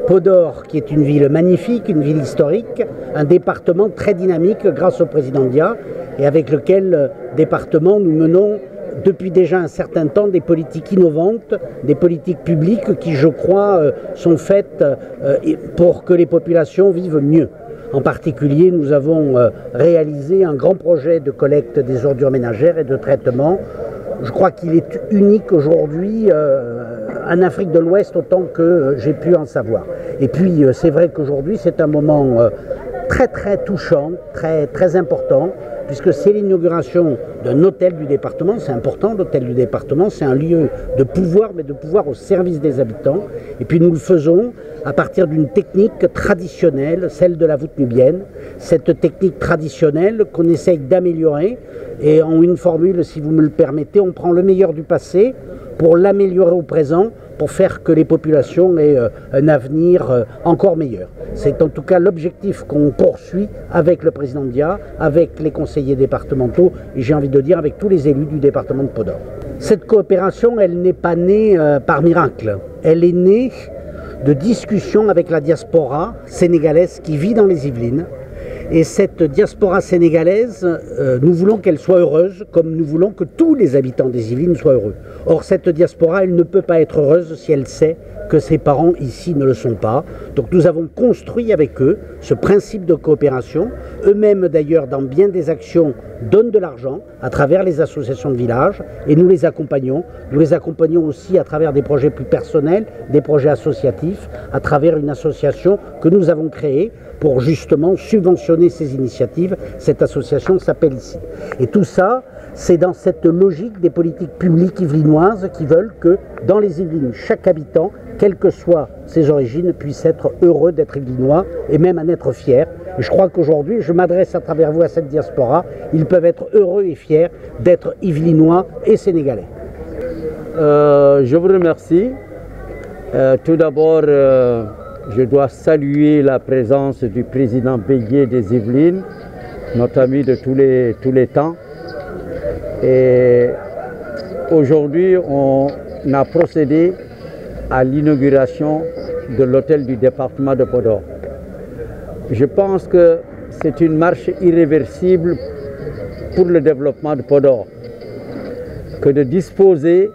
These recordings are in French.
Podor, qui est une ville magnifique, une ville historique, un département très dynamique grâce au président Dia, et avec lequel département nous menons depuis déjà un certain temps des politiques innovantes, des politiques publiques qui, je crois, sont faites pour que les populations vivent mieux. En particulier, nous avons réalisé un grand projet de collecte des ordures ménagères et de traitement. Je crois qu'il est unique aujourd'hui en Afrique de l'Ouest autant que j'ai pu en savoir. Et puis, c'est vrai qu'aujourd'hui, c'est un moment très touchant, très important, puisque c'est l'inauguration d'un hôtel du département. C'est important, l'hôtel du département, c'est un lieu de pouvoir, mais de pouvoir au service des habitants. Et puis nous le faisons à partir d'une technique traditionnelle, celle de la voûte nubienne. Cette technique traditionnelle qu'on essaye d'améliorer, et en une formule, si vous me le permettez, on prend le meilleur du passé pour l'améliorer au présent, pour faire que les populations aient un avenir encore meilleur. C'est en tout cas l'objectif qu'on poursuit avec le président Dia, avec les conseillers départementaux et j'ai envie de dire avec tous les élus du département de Podor. Cette coopération, elle n'est pas née par miracle. Elle est née de discussions avec la diaspora sénégalaise qui vit dans les Yvelines. Et cette diaspora sénégalaise, nous voulons qu'elle soit heureuse, comme nous voulons que tous les habitants des Yvelines soient heureux. Or, cette diaspora, elle ne peut pas être heureuse si elle sait que ses parents ici ne le sont pas. Donc nous avons construit avec eux ce principe de coopération. Eux-mêmes, d'ailleurs, dans bien des actions, donnent de l'argent à travers les associations de village et nous les accompagnons. Nous les accompagnons aussi à travers des projets plus personnels, des projets associatifs, à travers une association que nous avons créée pour justement subventionner ces initiatives. Cette association s'appelle ici. Et tout ça, c'est dans cette logique des politiques publiques yvelinoises qui veulent que dans les Yvelines, chaque habitant, quelles que soient ses origines, puisse être heureux d'être yvelinois et même en être fier. Et je crois qu'aujourd'hui, je m'adresse à travers vous à cette diaspora, ils peuvent être heureux et fiers d'être yvelinois et sénégalais. Je vous remercie. Tout d'abord, je dois saluer la présence du président Béguier des Yvelines, notre ami de tous les temps. Et aujourd'hui, on a procédé à l'inauguration de l'hôtel du département de Podor. Je pense que c'est une marche irréversible pour le développement de Podor que de disposer,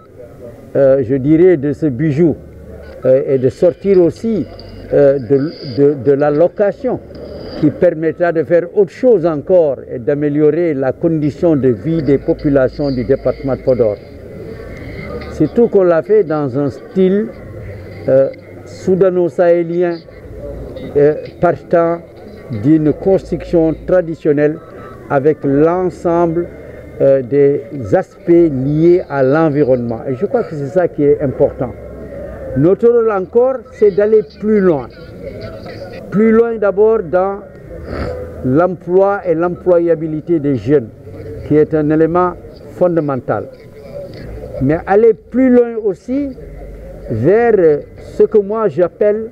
je dirais, de ce bijou et de sortir aussi de la location qui permettra de faire autre chose encore et d'améliorer la condition de vie des populations du département de Podor. Surtout qu'on l'a fait dans un style soudano-sahélien partant d'une construction traditionnelle avec l'ensemble des aspects liés à l'environnement. Et je crois que c'est ça qui est important. Notre rôle encore, c'est d'aller plus loin. Plus loin d'abord dans l'emploi et l'employabilité des jeunes, qui est un élément fondamental. Mais aller plus loin aussi vers ce que moi j'appelle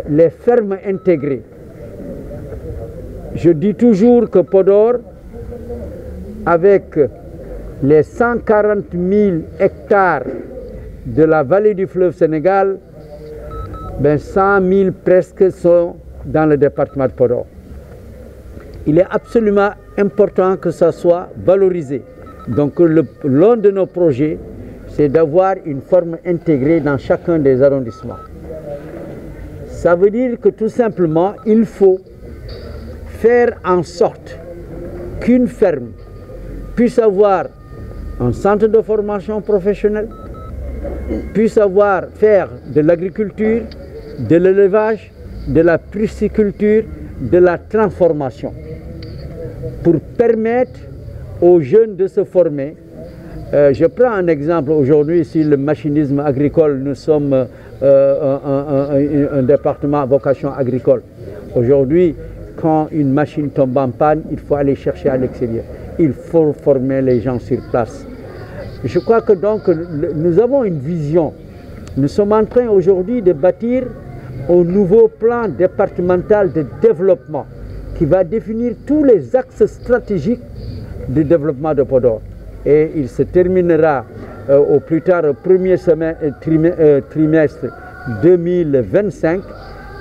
les fermes intégrées. Je dis toujours que Podor, avec les 140 000 hectares de la vallée du fleuve Sénégal, 100 000 presque sont dans le département de Podor. Il est absolument important que ça soit valorisé. Donc l'un de nos projets, c'est d'avoir une forme intégrée dans chacun des arrondissements. Ça veut dire que tout simplement, il faut faire en sorte qu'une ferme puisse avoir un centre de formation professionnelle, puisse faire de l'agriculture, de l'élevage, de la pisciculture, de la transformation, pour permettre aux jeunes de se former. Je prends un exemple aujourd'hui, sur le machinisme agricole, nous sommes un département à vocation agricole. Aujourd'hui, quand une machine tombe en panne, il faut aller chercher à l'extérieur. Il faut former les gens sur place. Je crois que donc nous avons une vision. Nous sommes en train aujourd'hui de bâtir un nouveau plan départemental de développement qui va définir tous les axes stratégiques du développement de Podor. Et il se terminera au plus tard au premier trimestre 2025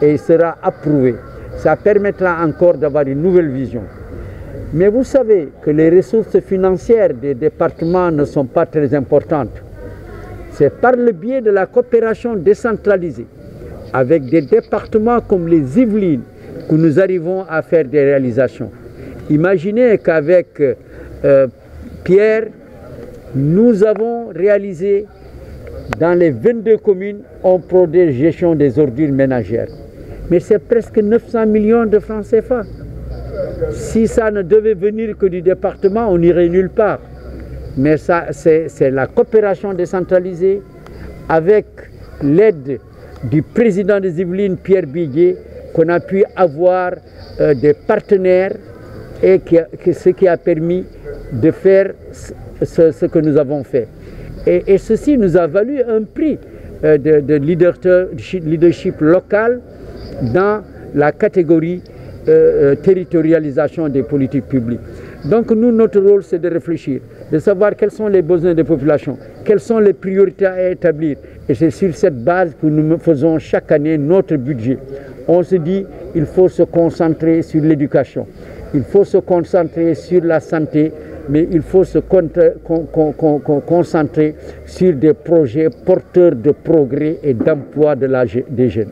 et il sera approuvé. Ça permettra encore d'avoir une nouvelle vision. Mais vous savez que les ressources financières des départements ne sont pas très importantes. C'est par le biais de la coopération décentralisée avec des départements comme les Yvelines que nous arrivons à faire des réalisations. Imaginez qu'avec Pierre, nous avons réalisé dans les 22 communes un projet de gestion des ordures ménagères. Mais c'est presque 900 millions de francs CFA. Si ça ne devait venir que du département, on n'irait nulle part. Mais ça, c'est la coopération décentralisée avec l'aide du président des Yvelines, Pierre Biguet, qu'on a pu avoir des partenaires et ce qui a permis de faire ce que nous avons fait. Et ceci nous a valu un prix de leadership local dans la catégorie territorialisation des politiques publiques. Donc nous, notre rôle, c'est de réfléchir, de savoir quels sont les besoins des populations, quelles sont les priorités à établir. Et c'est sur cette base que nous faisons chaque année notre budget. On se dit qu'il faut se concentrer sur l'éducation, il faut se concentrer sur la santé, mais il faut se concentrer sur des projets porteurs de progrès et d'emploi des jeunes.